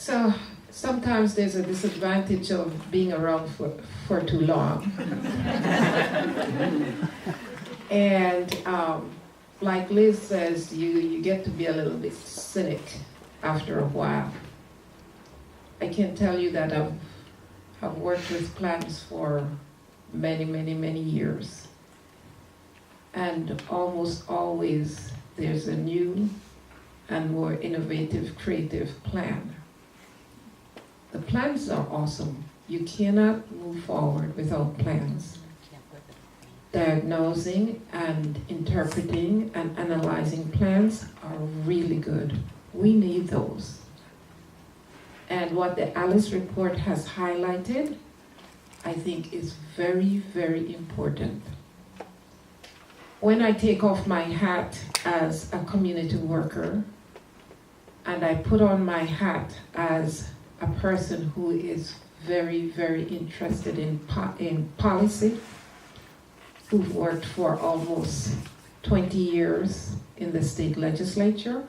So sometimes there's a disadvantage of being around for too long. And like Liz says, you get to be a little bit cynic after a while. I can tell you that I've worked with plans for many, many, many years. And almost always there's a new and more innovative, creative plan. The plans are awesome. You cannot move forward without plans. Diagnosing and interpreting and analyzing plans are really good. We need those. And what the Alice report has highlighted, I think is very, very important. When I take off my hat as a community worker, and I put on my hat as a person who is very, very interested in policy, who've worked for almost 20 years in the state legislature,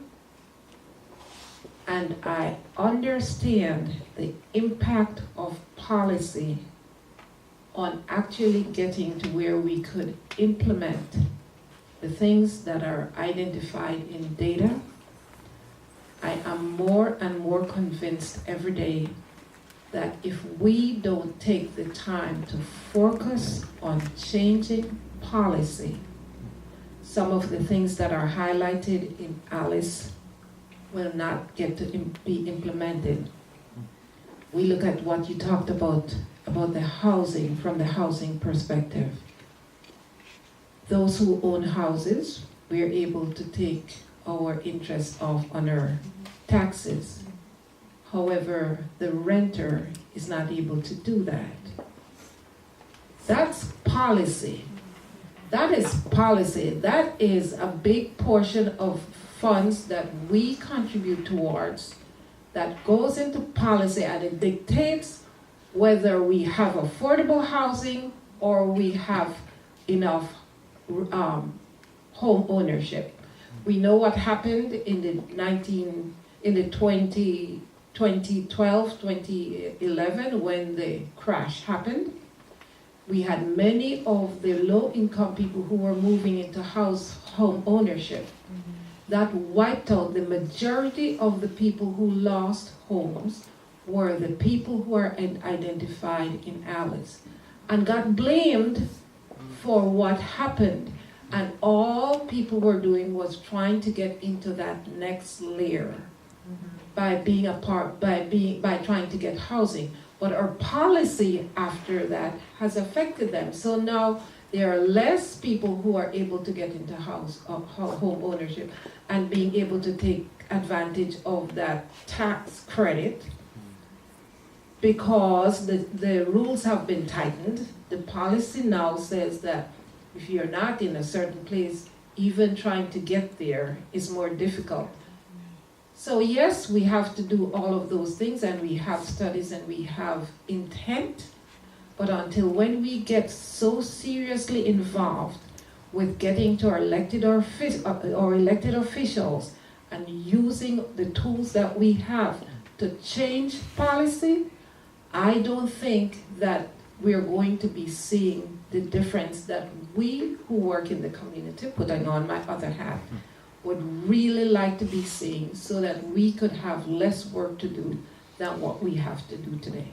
and I understand the impact of policy on actually getting to where we could implement the things that are identified in data. I am more and more convinced every day that if we don't take the time to focus on changing policy, some of the things that are highlighted in Alice will not get to be implemented. We look at what you talked about the housing from the housing perspective. Those who own houses, we are able to take our interest off on our taxes. However, the renter is not able to do that. That's policy. That is policy. That is a big portion of funds that we contribute towards that goes into policy, and it dictates whether we have affordable housing or we have enough home ownership. We know what happened in the 2012, 2011 when the crash happened. We had many of the low-income people who were moving into home ownership. That wiped out the majority of the people who lost homes were the people who are identified in Alice and got blamed for what happened. And all people were doing was trying to get into that next layer by trying to get housing. But our policy after that has affected them. So now there are less people who are able to get into home ownership and being able to take advantage of that tax credit because the rules have been tightened. The policy now says that if you're not in a certain place, even trying to get there is more difficult. So yes, we have to do all of those things, and we have studies and we have intent, but until when we get so seriously involved with getting to our elected officials and using the tools that we have to change policy, I don't think that we're going to be seeing the difference that we who work in the community, putting on my other hat, would really like to be seeing, so that we could have less work to do than what we have to do today.